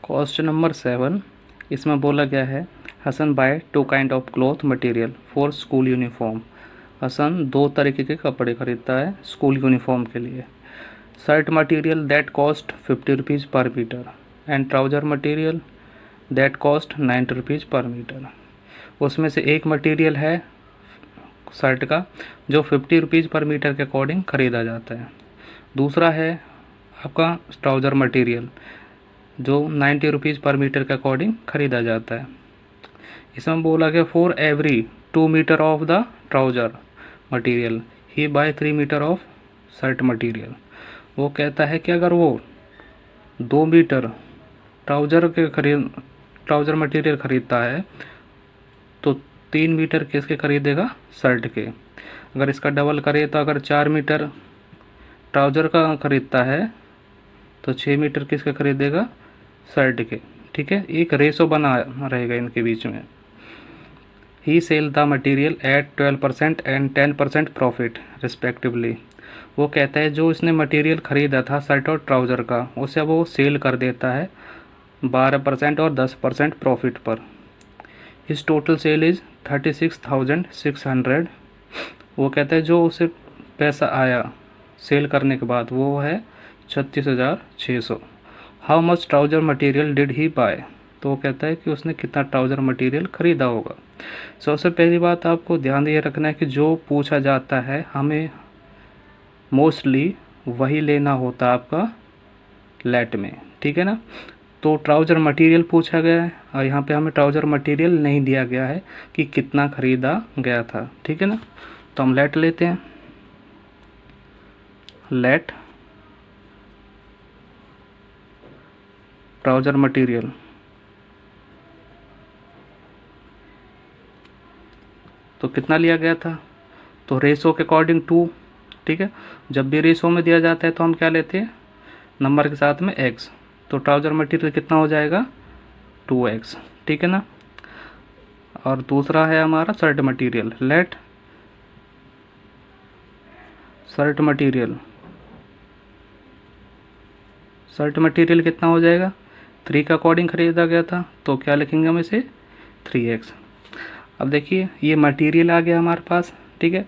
Question number 7 इसमें बोला गया है Hassan buy 2 kind of cloth material for school uniform. Hassan 2 तरीके के कपड़े खरीदता है स्कूल यूनिफॉर्म के लिए। Shirt material that cost 50 rupees per metre and trouser material that cost 90 rupees per metre. उसमें से एक मटेरियल है शर्ट का जो 50 रुपीज़ पर मीटर के अकॉर्डिंग ख़रीदा जाता है। दूसरा है आपका ट्राउज़र मटेरियल जो 90 रुपीज़ पर मीटर के अकॉर्डिंग ख़रीदा जाता है। इसमें बोला गया for every 2 metre of the trouser material he buy 3 metre of shirt material. वो कहता है कि अगर वो 2 मीटर ट्राउज़र मटेरियल ख़रीदता है तो 3 मीटर किसके ख़रीदेगा, शर्ट के। अगर इसका डबल करे तो अगर 4 मीटर ट्राउज़र का ख़रीदता है तो 6 मीटर किसके ख़रीदेगा, शर्ट के। ठीक है, एक रेशो बना रहेगा इनके बीच में। He sell the material at 12% and 10% profit respectively. वो कहता है जो इसने मटेरियल ख़रीदा था शर्ट और ट्राउज़र का उसे वो सेल कर देता है 12% और 10% प्रॉफिट पर। His total sale is 36,600। वो कहता है जो उसे पैसा आया सेल करने के बाद वो है 36,600। How much trouser material did he buy. तो वो कहता है कि उसने कितना ट्राउज़र मटेरियल ख़रीदा होगा। सबसे पहली बात आपको ध्यान ये रखना है कि जो पूछा जाता है हमें मोस्टली वही लेना होता है आपका लेट में। ठीक है ना, तो ट्राउज़र मटेरियल पूछा गया है और यहाँ पे हमें ट्राउज़र मटेरियल नहीं दिया गया है कि कितना ख़रीदा गया था। ठीक है ना, तो हम लेट लेते हैं। लेट ट्राउज़र मटेरियल तो कितना लिया गया था, तो रेशो के अकॉर्डिंग 2। ठीक है, जब भी रेशो में दिया जाता है तो हम क्या लेते हैं, नंबर के साथ में x। तो ट्राउज़र मटेरियल कितना हो जाएगा, 2x। ठीक है ना, और दूसरा है हमारा shirt material. Let shirt material कितना हो जाएगा, 3 का अकॉर्डिंग ख़रीदा गया था तो क्या लिखेंगे हम इसे, 3x। अब देखिए ये मटेरियल आ गया हमारे पास। ठीक है,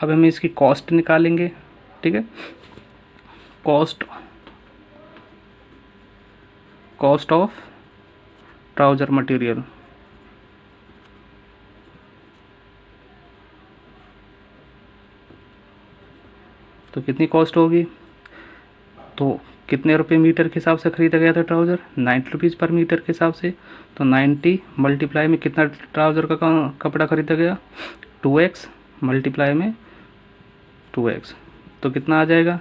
अब हम इसकी कॉस्ट निकालेंगे। ठीक है, कॉस्ट ऑफ ट्राउज़र मटेरियल। तो कितनी कॉस्ट होगी, तो कितने रुपए मीटर के हिसाब से ख़रीदा गया था ट्राउज़र, 90 रुपीज़ पर मीटर के हिसाब से। तो 90 मल्टीप्लाई में कितना ट्राउज़र का कपड़ा ख़रीदा गया, 2x मल्टीप्लाई में 2x। तो कितना आ जाएगा,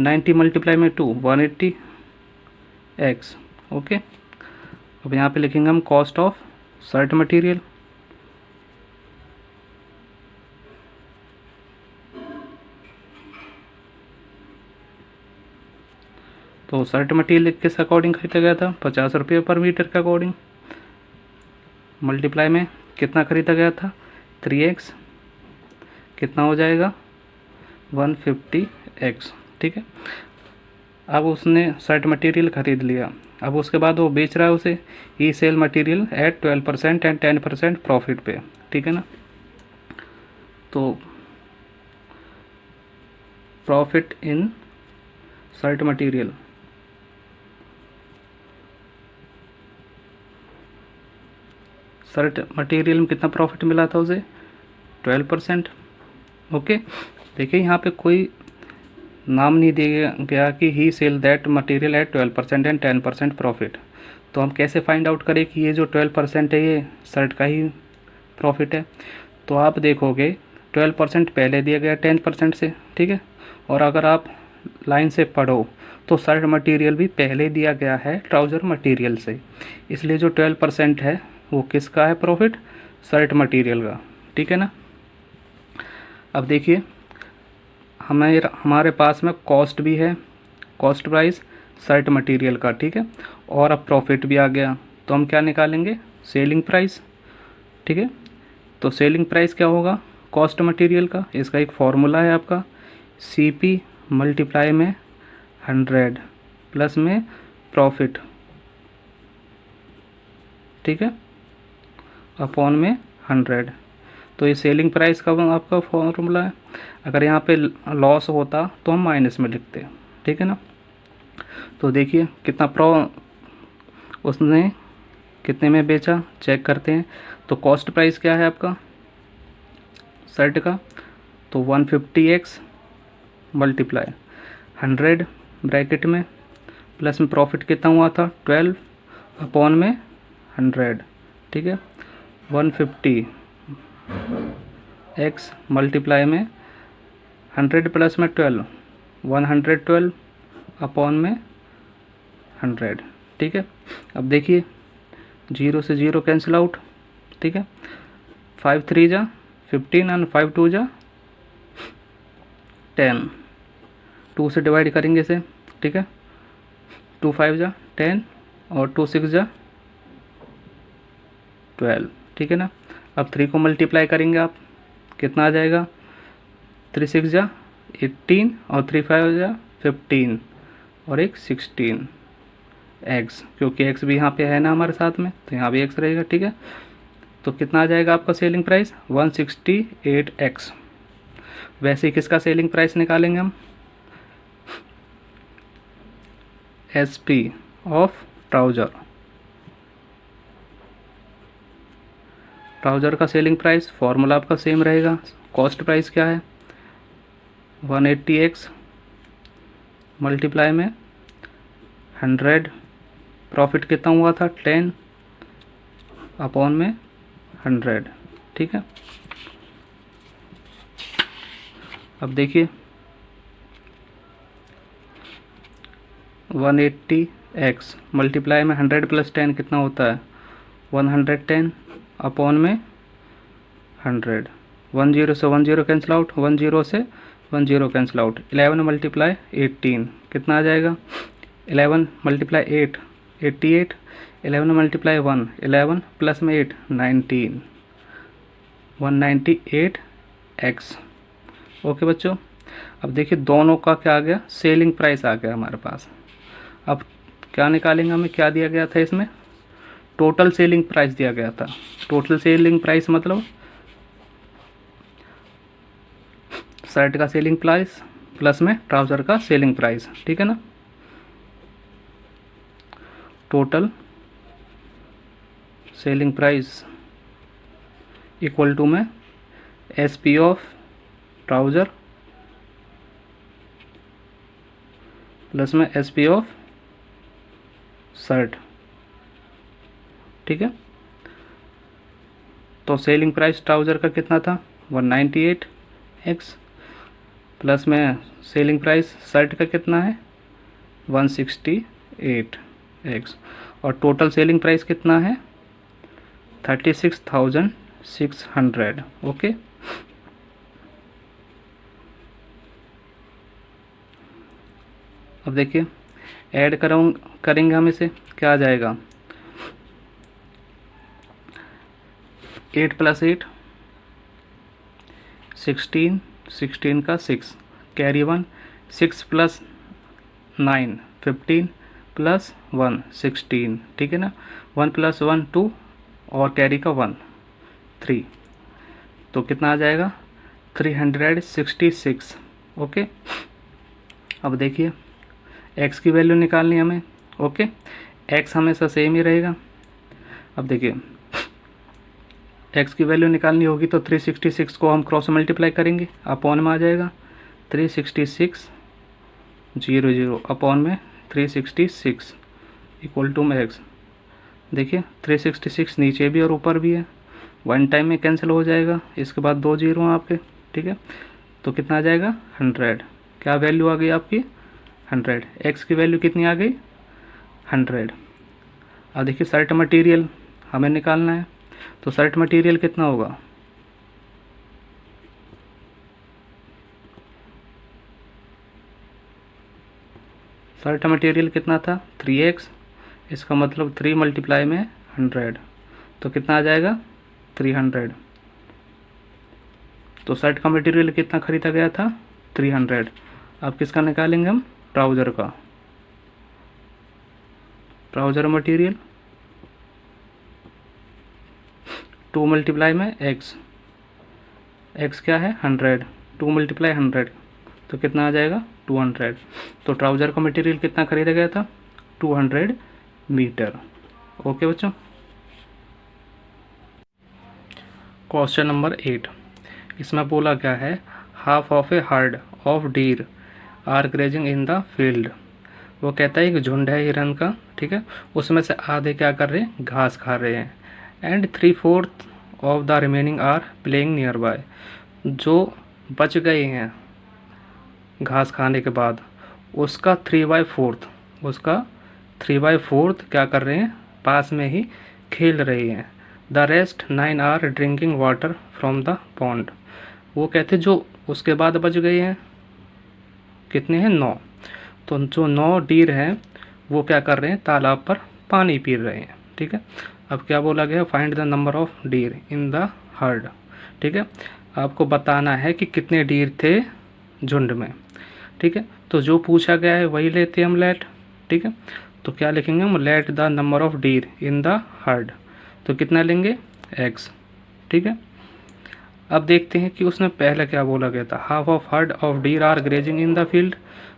90 मल्टीप्लाई में 2 180x। ओके, अब यहाँ पे लिखेंगे हम कॉस्ट ऑफ शर्ट मटेरियल। तो शर्ट मटेरियल किस अकॉर्डिंग ख़रीदा गया था, 50 रुपये पर मीटर के अकॉर्डिंग। मल्टीप्लाई में कितना ख़रीदा गया था, 3x, कितना हो जाएगा 150x। ठीक है, अब उसने शर्ट मटेरियल ख़रीद लिया, अब उसके बाद वो बेच रहा है उसे he sell material at 12% and 10% profit पे। ठीक है ना, तो profit in shirt material, shirt material में कितना प्रॉफिट मिला था उसे, 12%। ओके, देखिए यहाँ पे कोई नाम नहीं दिया गया कि he sell that material at 12% and 10% profit. तो हम कैसे फाइंड आउट करें कि ये जो 12% है ये शर्ट का ही प्रॉफिट है। तो आप देखोगे 12% पहले दिया गया 10% से। ठीक है, और अगर आप लाइन से पढ़ो तो शर्ट मटेरियल भी पहले दिया गया है ट्राउज़र मटेरियल से, इसलिए जो 12% है वो किसका है प्रॉफिट, शर्ट मटेरियल का। ठीक है ना, अब देखिए हमारे पास में कॉस्ट भी है, कॉस्ट प्राइस शर्ट मटेरियल का। ठीक है, और अब प्रॉफिट भी आ गया तो हम क्या निकालेंगे, सेलिंग प्राइस। ठीक है, तो सेलिंग प्राइस क्या होगा, कॉस्ट मटेरियल का, इसका एक फॉर्मूला है आपका, CP मल्टीप्लाई में 100 प्लस में प्रॉफिट ठीक है, अपॉन में 100। तो ये सेलिंग प्राइस का आपका फॉर्मूला है। अगर यहाँ पे लॉस होता तो हम माइनस में लिखते, ठीक है ना। तो देखिए कितना उसने कितने में बेचा, चेक करते हैं। तो कॉस्ट प्राइस क्या है आपका शर्ट का, तो 150x मल्टीप्लाई 100 ब्रैकेट में, प्लस में प्रॉफिट कितना हुआ था 12 अपॉन में 100, ठीक है। 150x मल्टीप्लाई में 100 प्लस में 12 112 अपॉन में 100, ठीक है। अब देखिए 0 से 0 कैंसिल आउट, ठीक है। 5 3 जा 15 एंड 5 2 जा 10, 2 से डिवाइड करेंगे इसे, ठीक है। 2 5 जा 10 और 2 6 जा 12, ठीक है ना। अब 3 को मल्टीप्लाई करेंगे आप, कितना आ जाएगा, 3 6 जा 18 और 3 5 जा 15 और एक 16 एक्स, क्योंकि एक्स भी यहाँ पे है ना हमारे साथ में, तो यहाँ भी एक्स रहेगा, ठीक है। तो कितना आ जाएगा आपका सेलिंग प्राइस 168x। वैसे ही किसका सेलिंग प्राइस निकालेंगे हम, SP ऑफ ट्राउज़र का सेलिंग प्राइस फॉर्मूला आपका सेम रहेगा। कॉस्ट प्राइस क्या है 180x मल्टीप्लाई में 100, प्रॉफिट कितना हुआ था 10 अपॉन में 100, ठीक है। अब देखिए 180x मल्टीप्लाई में 100 प्लस 10 कितना होता है 110 अपॉन में 100। 10 से 10 कैंसिल आउट, 10 से 10 कैंसिल आउट। 11 मल्टीप्लाई 18 कितना आ जाएगा, 11 मल्टीप्लाई 8 88, 11 मल्टीप्लाई 1 11 प्लस में 8 19, 198x। ओके बच्चों, अब देखिए दोनों का क्या आ गया, सेलिंग प्राइस आ गया हमारे पास। अब क्या निकालेंगे, हमें क्या दिया गया था इसमें, टोटल सेलिंग प्राइस दिया गया था। टोटल सेलिंग प्राइस मतलब शर्ट का सेलिंग प्राइस प्लस में ट्राउज़र का सेलिंग प्राइस, ठीक है ना। Total selling price equal to में SP ऑफ ट्राउज़र प्लस में SP ऑफ शर्ट, ठीक है। तो सेलिंग प्राइस ट्राउज़र का कितना था 198x, प्लस में सेलिंग प्राइस शर्ट का कितना है 168x, और टोटल सेलिंग प्राइस कितना है 36,600। ओके, अब देखिए ऐड करेंगे हम इसे, क्या आ जाएगा 8 प्लस 8 16, 16 का 6 कैरी 1, 6 प्लस 9 15 प्लस 1 16, ठीक है ना। 1 प्लस 1 2 और कैरी का 1 3, तो कितना आ जाएगा 366। ओके, अब देखिए x की वैल्यू निकालनी है हमें। ओके, x हमेशा सेम ही रहेगा। अब देखिए x की वैल्यू निकालनी होगी तो 366 को हम क्रॉस मल्टीप्लाई करेंगे, अपॉन में आ जाएगा 366 0 अपॉन में 366 इक्वल टू में x। देखिए 366 नीचे भी और ऊपर भी है, वन टाइम में कैंसिल हो जाएगा, इसके बाद 2 0 हैं आपके, ठीक है। तो कितना आ जाएगा 100, क्या वैल्यू आ गई आपकी 100, x की वैल्यू कितनी आ गई 100। अब देखिए शर्ट मटेरियल हमें निकालना है, तो शर्ट मटेरियल कितना होगा शर्ट मटेरियल कितना था 3x, इसका मतलब 3 मल्टीप्लाई में 100, तो कितना आ जाएगा 300। तो शर्ट का मटेरियल कितना खरीदा गया था 300। अब किसका निकालेंगे हम, ट्राउज़र का। ट्राउज़र मटेरियल 2 मल्टीप्लाई में x, x क्या है 100, 2 मल्टीप्लाई 100 तो कितना आ जाएगा 200। तो ट्राउज़र का मटेरियल कितना खरीदा गया था 200 मीटर। ओके बच्चों। क्वेश्चन नंबर 8, इसमें बोला क्या है, half of a herd of deer are grazing in the field. वो कहता है एक झुंड है हिरन का, ठीक है, उसमें से आधे क्या कर रहे हैं, घास खा रहे हैं, and 3/4 of the remaining are playing nearby. जो बच गए हैं घास खाने के बाद उसका 3/4, उसका 3/4 क्या कर रहे हैं, पास में ही खेल रहे हैं। The rest 9 are drinking water from the pond. वो कहते जो उसके बाद बच गए हैं कितने हैं 9, तो जो 9 डीर हैं वो क्या कर रहे हैं, तालाब पर पानी पी रहे हैं, ठीक है। अब क्या बोला गया, find the number of deer in the heard, ठीक है, आपको बताना है कि कितने डीर थे झुंड में, ठीक है। तो जो पूछा गया है वही लेते हैं हम लेट, ठीक है। तो क्या लिखेंगे हम, let the number of deer in the heard, तो कितना लेंगे x, ठीक है। अब देखते हैं कि उसने पहले क्या बोला गया था, half of herd of deer are grazing in the field.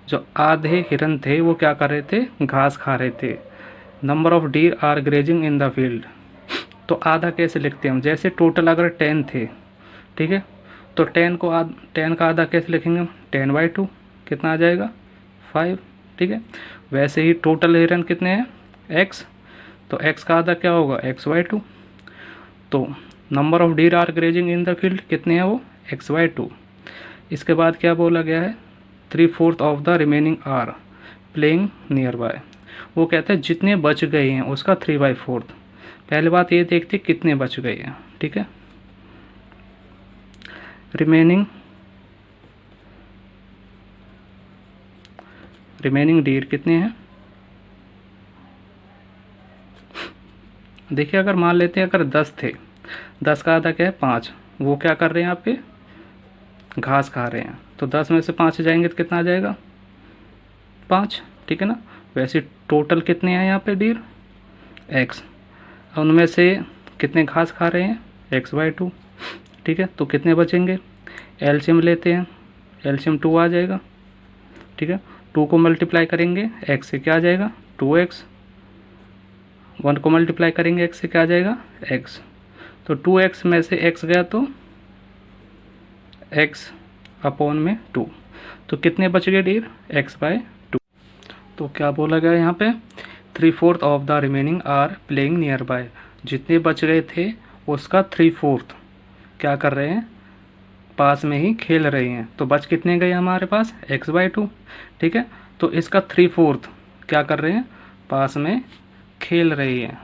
जो आधे हिरन थे वो क्या कर रहे थे, घास खा रहे थे। Number of deer are grazing in the field, तो आधा कैसे लिखते हैं हम, जैसे टोटल अगर 10 थे, ठीक है, तो 10 का आधा कैसे लिखेंगे हम, 10/2 कितना आ जाएगा 5, ठीक है। वैसे ही टोटल हिरन कितने हैं x, तो x का आधा क्या होगा x/2। तो number of deer are grazing in the field कितने हैं वो x/2। इसके बाद क्या बोला गया है, 3/4 of the remaining are playing nearby. वो कहते हैं जितने बच गए हैं उसका 3/4। पहली बात ये देखते कितने बच गए हैं, ठीक है। रिमेनिंग डीर कितने हैं, देखिए अगर मान लेते हैं अगर 10 थे, 10 का आधा क्या है 5, वो क्या कर रहे हैं आपके घास खा रहे हैं, तो 10 में से 5 जाएंगे तो कितना आ जाएगा 5, ठीक है ना। वैसे टोटल कितने हैं यहाँ पे डीर x, उनमें से कितने घास खा रहे हैं x/2, ठीक है। तो कितने बचेंगे, एलसीएम लेते हैं, एलसीएम 2 आ जाएगा, ठीक है। 2 को मल्टीप्लाई करेंगे x से क्या आ जाएगा 2x, 1 को मल्टीप्लाई करेंगे x से क्या आ जाएगा x, तो 2x में से x गया तो x/2, तो कितने बच गए डीर x/2। तो क्या बोला गया यहाँ पे, 3/4 of the remaining are playing nearby. जितने बच गए थे उसका 3/4 क्या कर रहे हैं, पास में ही खेल रहे हैं। तो बच कितने गए हमारे पास x/2, ठीक है। तो इसका 3/4 क्या कर रहे हैं, पास में खेल रही है।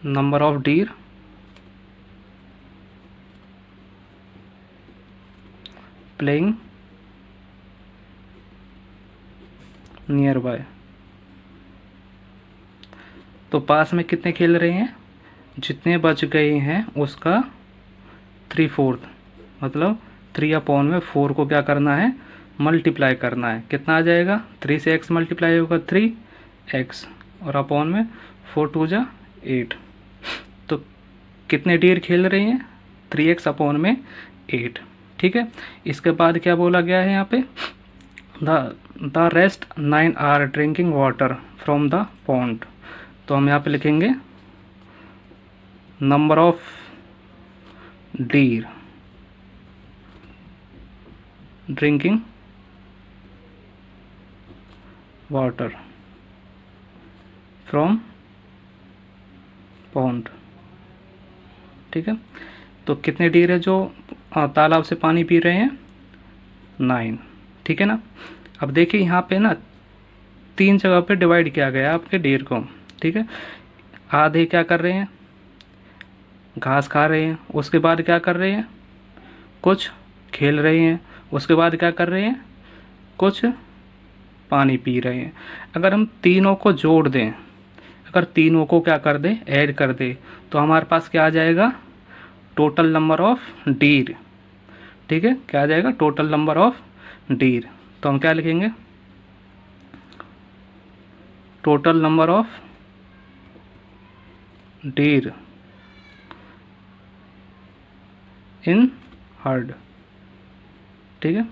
Number of deer playing near by, तो पास में कितने खेल रहे हैं, जितने बच गए हैं उसका 3/4, मतलब 3/4 को क्या करना है, मल्टीप्लाई करना है। कितना आ जाएगा, 3 से x मल्टीप्लाई होगा 3x, और अपॉन में 4 2 जा 8। तो कितने डीर खेल रही हैं 3x में 8, ठीक है। इसके बाद क्या बोला गया है यहाँ पे, the rest 9 are drinking water from the pond. तो हम यहाँ पे लिखेंगे number of deer drinking water from pond, ठीक है। तो कितने डीर है जो तालाब से पानी पी रहे हैं 9, ठीक है ना। अब देखिए यहाँ पे ना 3 जगह पे डिवाइड किया गया आपके डीर को, ठीक है। आधे क्या कर रहे हैं, घास खा रहे हैं, उसके बाद क्या कर रहे हैं, कुछ खेल रहे हैं, उसके बाद क्या कर रहे हैं, कुछ पानी पी रहे हैं। अगर हम तीनों को जोड़ दें, अगर तीनों को क्या कर दें, ऐड कर दें, तो हमारे पास क्या आ जाएगा, टोटल नंबर ऑफ डीर, ठीक है। क्या आ जाएगा, टोटल नंबर ऑफ डीर। तो हम क्या लिखेंगे, total number of deer in heard. ठीक है,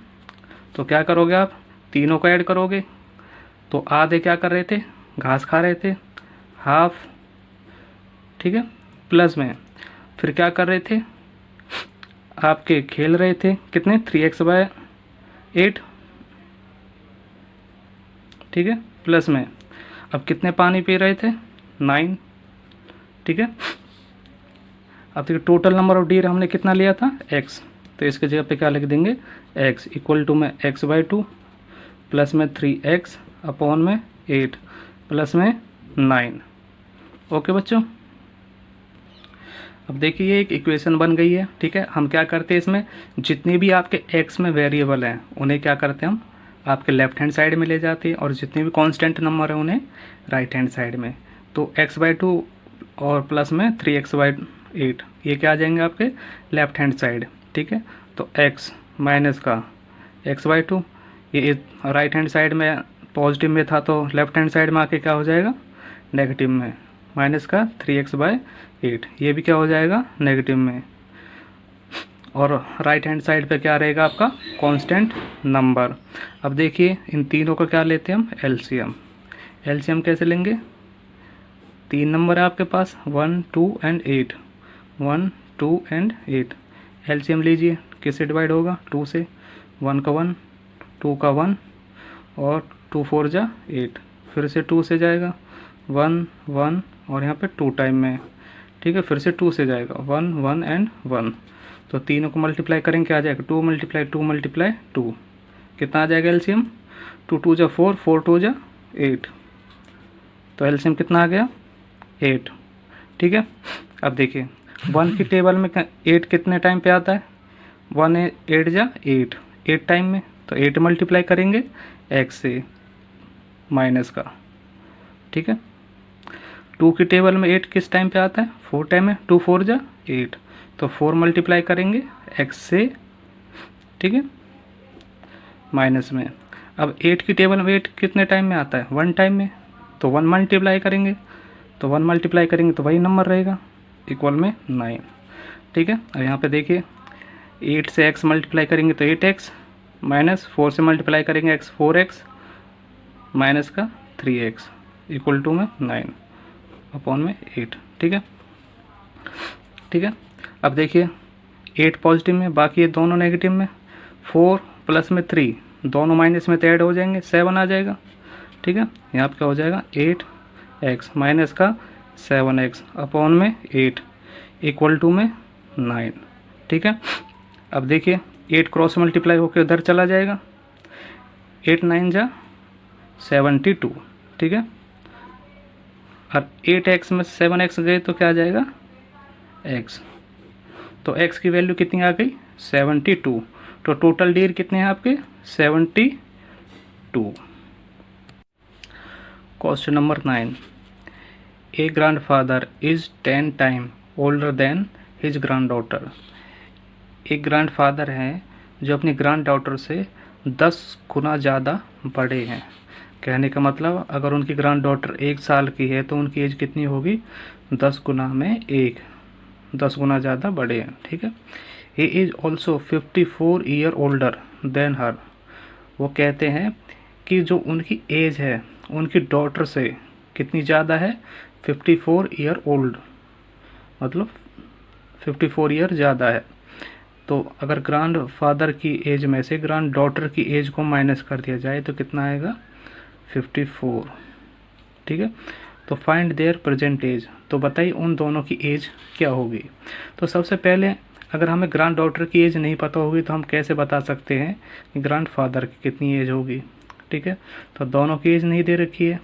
तो क्या करोगे आप, तीनों को ऐड करोगे। तो आधे क्या कर रहे थे, घास खा रहे थे, हाफ, ठीक है, प्लस में फिर क्या कर रहे थे, आपके खेल रहे थे कितने, 3x/8, ठीक है, प्लस में अब कितने पानी पी रहे थे, 9, ठीक है। अब देखिए टोटल नंबर ऑफ डीर हमने कितना लिया था, x, तो इसके जगह पे क्या लिख देंगे, x इक्वल टू में x/2 प्लस में 3x अपॉन में 8 प्लस में 9। ओके बच्चों, अब देखिए ये एक इक्वेशन बन गई है। ठीक है, हम क्या करते हैं, इसमें जितनी भी आपके x में वेरिएबल हैं उन्हें क्या करते हैं, हम आपके लेफ्ट हैंड साइड में ले जाते हैं, और जितने भी कांस्टेंट नंबर हैं उन्हें राइट हैंड साइड में। तो x/2 और प्लस में 3x/8 ये क्या आ जाएंगे आपके लेफ्ट हैंड साइड। ठीक है, तो x माइनस का x/2 ये राइट हैंड साइड में पॉजिटिव में था, तो लेफ्ट हैंड साइड में आके क्या हो जाएगा, नेगेटिव में, माइनस का 3x/8 ये भी क्या हो जाएगा, नेगेटिव में, और राइट हैंड साइड पे क्या रहेगा आपका कांस्टेंट नंबर। अब देखिए इन तीनों का क्या लेते हैं हम, एलसीएम। एलसीएम कैसे लेंगे, 3 नंबर है आपके पास, 1, 2 एंड 8, 1, 2 एंड 8। एलसीएम लीजिए, किससे डिवाइड होगा, 2 से, 1 का 1, 2 का 1 और 2 4 जा 8, फिर से 2 से जाएगा 1 1 और यहाँ पे 2 टाइम में, ठीक है, फिर से 2 से जाएगा 1 1 एंड 1। तो तीनों को मल्टीप्लाई करेंगे क्या आ जाएगा, 2 × 2 × 2 कितना आ जाएगा एलसीएम, 2 2 जा 4, 4 2 जा 8, तो एलसीएम कितना आ गया, 8। ठीक है, अब देखिए 1 की टेबल में 8 कितने टाइम पे आता है, 1 8 जा 8, 8 टाइम में, तो 8 मल्टीप्लाई करेंगे x से माइनस का। ठीक है, 2 की टेबल में 8 किस टाइम पे आता है, 4 टाइम में, 2 4 जा 8, तो 4 मल्टीप्लाई करेंगे x से, ठीक है, माइनस में। अब 8 की टेबल में 8 कितने टाइम में आता है, 1 टाइम में, तो 1 मल्टीप्लाई करेंगे, तो 1 मल्टीप्लाई करेंगे तो वही नंबर रहेगा, इक्वल में 9। ठीक है, अब यहाँ पे देखिए 8 से x मल्टीप्लाई करेंगे तो 8x, माइनस 4 से मल्टीप्लाई करेंगे x 4x, माइनस का 3x इक्वल टू में 9 अपॉन में 8। ठीक है, ठीक है, अब देखिए 8 पॉजिटिव में, बाकी ये दोनों नेगेटिव में, 4 प्लस में 3 दोनों माइनस में तो ऐड हो जाएंगे, 7 आ जाएगा। ठीक है, यहाँ पे क्या हो जाएगा, 8x माइनस का 7x अपॉन में 8 इक्वल टू में 9। ठीक है, अब देखिए 8 क्रॉस मल्टीप्लाई होकर उधर चला जाएगा, 8 9 जा 72। ठीक है, और 8x में 7x गए तो क्या आ जाएगा, x, तो x की वैल्यू कितनी आ गई, 72। तो टोटल डीर कितने हैं आपके, 72। Question number 9, A grandfather is 10 time older than his grand daughter. एक ग्रैंडफादर हैं जो अपनी ग्रैंड डॉटर से 10 गुना ज़्यादा बड़े हैं। कहने का मतलब अगर उनकी ग्रैंड डॉटर 1 साल की है तो उनकी एज कितनी होगी, 10 गुना में 1, 10 गुना ज़्यादा बड़े हैं। ठीक है, he is also 54 year older than her. वो कहते हैं कि जो उनकी एज है उनकी डॉटर से कितनी ज़्यादा है, 54 ईयर ओल्ड, मतलब 54 ईयर ज़्यादा है। तो अगर ग्रैंड फादर की एज में से ग्रैंड डॉटर की एज को माइनस कर दिया जाए तो कितना आएगा, 54। ठीक है, तो फाइंड देयर प्रेजेंट एज, तो बताइए उन दोनों की एज क्या होगी। तो सबसे पहले अगर हमें ग्रैंड डॉटर की एज नहीं पता होगी तो हम कैसे बता सकते हैं कि ग्रैंड फादर की कितनी एज होगी। ठीक है, तो दोनों की एज नहीं दे रखी है,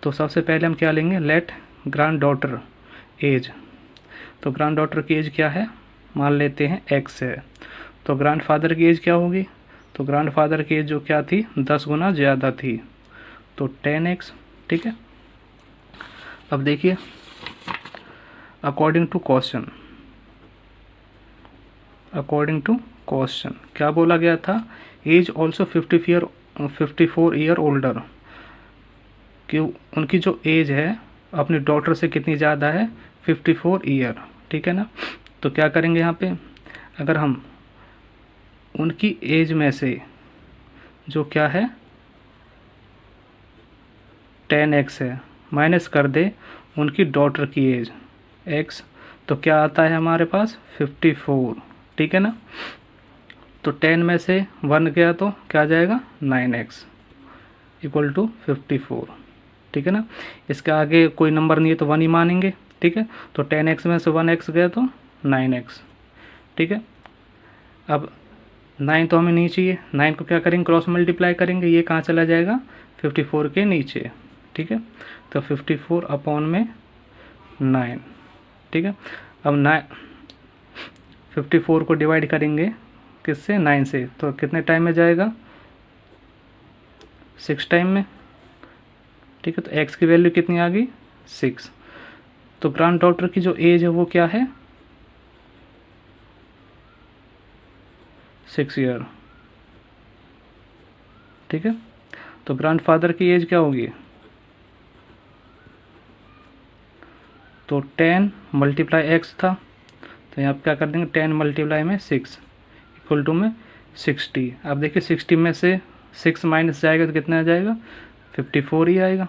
तो सबसे पहले हम क्या लेंगे, लेट ग्रैंड डॉटर एज। तो ग्रैंड डॉटर की एज क्या है, मान लेते हैं x है, तो ग्रैंड फादर की एज क्या होगी, तो ग्रैंड फादर की एज जो क्या थी, 10 गुना ज़्यादा थी, तो 10x। ठीक है, अब देखिए अकॉर्डिंग टू क्वेश्चन क्या बोला गया था, एज ऑल्सो 54 ईयर ओल्डर, कि उनकी जो एज है अपनी डॉटर से कितनी ज़्यादा है, 54 ईयर, ठीक है ना। तो क्या करेंगे यहाँ पे, अगर हम उनकी एज में से जो क्या है 10x है माइनस कर दे उनकी डॉटर की एज x, तो क्या आता है हमारे पास 54, ठीक है ना। तो 10 में से 1 गया तो क्या आ जाएगा 9x इक्वल टू 54, ठीक है ना। इसके आगे कोई नंबर नहीं है तो 1 ही मानेंगे, ठीक है। तो 10x में से 1x गया तो 9x, ठीक है। अब 9 तो हमें नहीं चाहिए, 9 को क्या करेंगे क्रॉस मल्टीप्लाई करेंगे, ये कहाँ चला जाएगा 54 के नीचे, ठीक है। तो 54 अपॉन में 9, ठीक है। अब 54 को डिवाइड करेंगे किससे 9 से, तो कितने टाइम में जाएगा 6 टाइम में, ठीक है। तो x की वैल्यू कितनी आ गई 6। तो ग्रैंड डॉटर की जो एज है वो क्या है 6 ईयर, ठीक है। तो ग्रैंड फादर की एज क्या होगी, तो 10 मल्टीप्लाई x था, तो यहाँ पे क्या कर देंगे 10 मल्टीप्लाई में 6 इक्वल टू में 60। अब देखिए 60 में से 6 माइनस जाएगा तो कितना आ जाएगा 54 ही आएगा।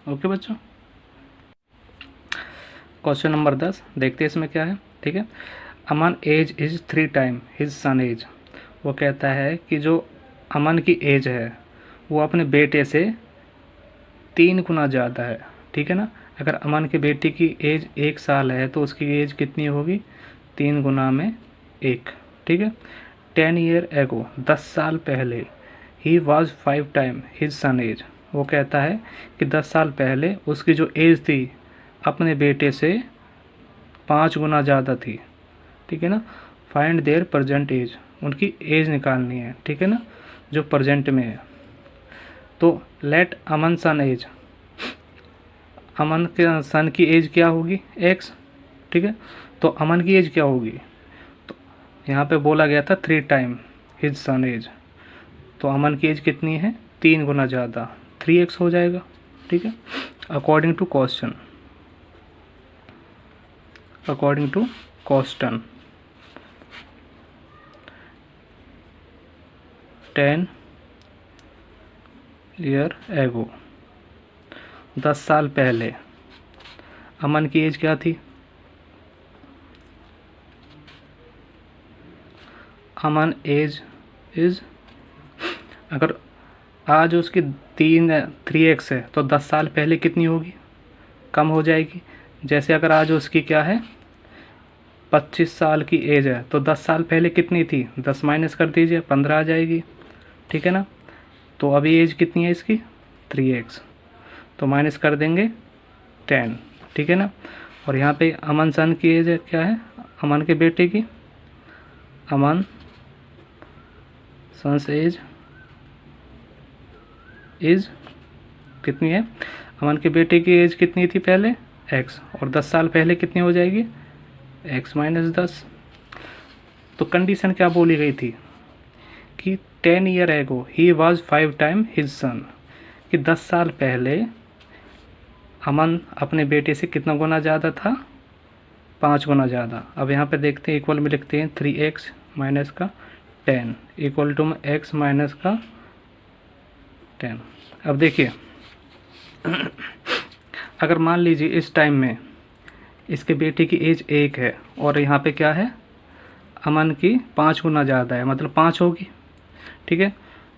ओके बच्चों, क्वेश्चन नंबर 10 देखते हैं इसमें क्या है, ठीक है। Aman age is 3 time his son age, वो कहता है कि जो अमन की एज है वो अपने बेटे से 3 गुना ज़्यादा है, ठीक है ना। अगर अमन के बेटे की एज 1 साल है तो उसकी एज कितनी होगी 3 गुना में 1, ठीक है। 10 ईयर एगो 10 साल पहले he was 5 time his son age, वो कहता है कि 10 साल पहले उसकी जो एज थी अपने बेटे से 5 गुना ज़्यादा थी, ठीक है ना। फाइंड देयर प्रेजेंट एज, उनकी एज निकालनी है, ठीक है ना, जो प्रेजेंट में है। तो लेट अमन सन एज, अमन के सन की एज क्या होगी x, ठीक है। तो अमन की एज क्या होगी, तो यहाँ पे बोला गया था 3 टाइम हिज सन एज, तो अमन की एज कितनी है 3 गुना ज़्यादा 3x हो जाएगा, ठीक है। According to question, according to question 10 year ago 10 साल पहले अमन की एज क्या थी, अमन एज इज, अगर आज उसकी 3x है तो 10 साल पहले कितनी होगी कम हो जाएगी। जैसे अगर आज उसकी क्या है 25 साल की एज है तो 10 साल पहले कितनी थी 10 माइनस कर दीजिए 15 आ जाएगी, ठीक है ना। तो अभी एज कितनी है इसकी 3x, तो माइनस कर देंगे 10, ठीक है ना। और यहाँ पे अमन सन की एज क्या है, अमन के बेटे की, अमन सन्स एज इज कितनी है, अमन के बेटे की एज कितनी थी पहले x, और 10 साल पहले कितनी हो जाएगी x माइनस 10। तो कंडीशन क्या बोली गई थी कि 10 ईयर एगो ही वॉज 5 टाइम हिज सन, कि 10 साल पहले अमन अपने बेटे से कितना गुना ज़्यादा था 5 गुना ज़्यादा। अब यहाँ पे देखते हैं इक्वल में लिखते हैं 3x माइनस का 10 इक्वल टू में x माइनस का 10। अब देखिए अगर मान लीजिए इस टाइम में इसके बेटे की एज 1 है और यहाँ पे क्या है अमन की 5 गुना ज़्यादा है, मतलब 5 होगी, ठीक है।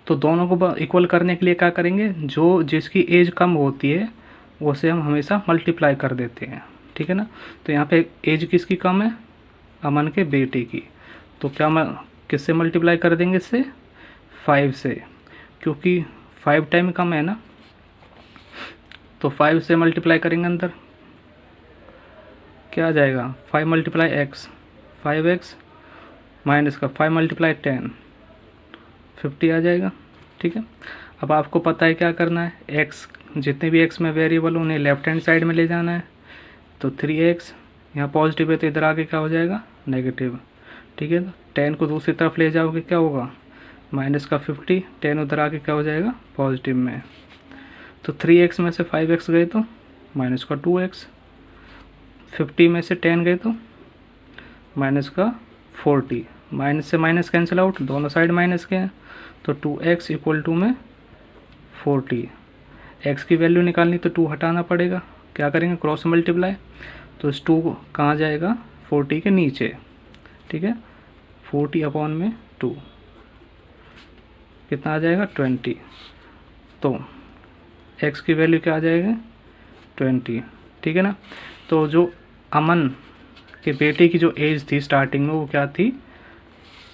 तो दोनों को इक्वल करने के लिए क्या करेंगे, जो जिसकी एज कम होती है उसे हम हमेशा मल्टीप्लाई कर देते हैं, ठीक है ना। तो यहाँ पे एज किसकी कम है अमन के बेटे की, तो क्या मैं किससे मल्टीप्लाई कर देंगे इससे 5 से, क्योंकि 5 टाइम कम है ना। तो 5 से मल्टीप्लाई करेंगे अंदर क्या आ जाएगा 5 मल्टीप्लाई एक्स 5x माइनस का 5 मल्टीप्लाई 10 50 आ जाएगा, ठीक है। अब आपको पता है क्या करना है, x जितने भी x में वेरिएबल उन्हें लेफ्ट हैंड साइड में ले जाना है। तो 3x यहाँ पॉजिटिव है तो इधर आगे क्या हो जाएगा नेगेटिव, ठीक है। तो 10 को दूसरी तरफ ले जाओगे क्या होगा माइनस का 50, 10 उधर आके क्या हो जाएगा पॉजिटिव में। तो 3x में से 5x गए तो माइनस का 2x, 50 में से 10 गए तो माइनस का 40, माइनस से माइनस कैंसिल आउट, दोनों साइड माइनस के हैं, तो 2x इक्वल टू में 40। x की वैल्यू निकालनी तो 2 हटाना पड़ेगा, क्या करेंगे क्रॉस मल्टीप्लाई, तो इस 2 कहाँ जाएगा 40 के नीचे, ठीक है। 40 अपॉन में 2 कितना आ जाएगा 20, तो x की वैल्यू क्या आ जाएगी 20, ठीक है ना। तो जो अमन के बेटे की जो एज थी स्टार्टिंग में वो क्या थी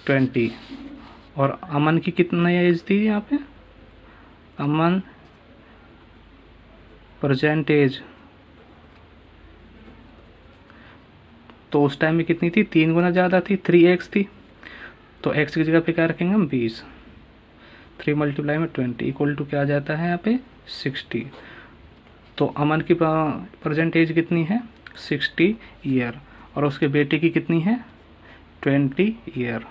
20, और अमन की कितना एज थी यहाँ पे, अमन परसेंटेज तो उस टाइम में कितनी थी 3 गुना ज़्यादा थी, 3x थी, तो x की जगह पे क्या रखेंगे हम 20, 3 मल्टीप्लाई में 20 इक्वल टू क्या आ जाता है यहाँ पे 60। तो अमन की परसेंटेज कितनी है 60 ईयर, और उसके बेटे की कितनी है 20 ईयर।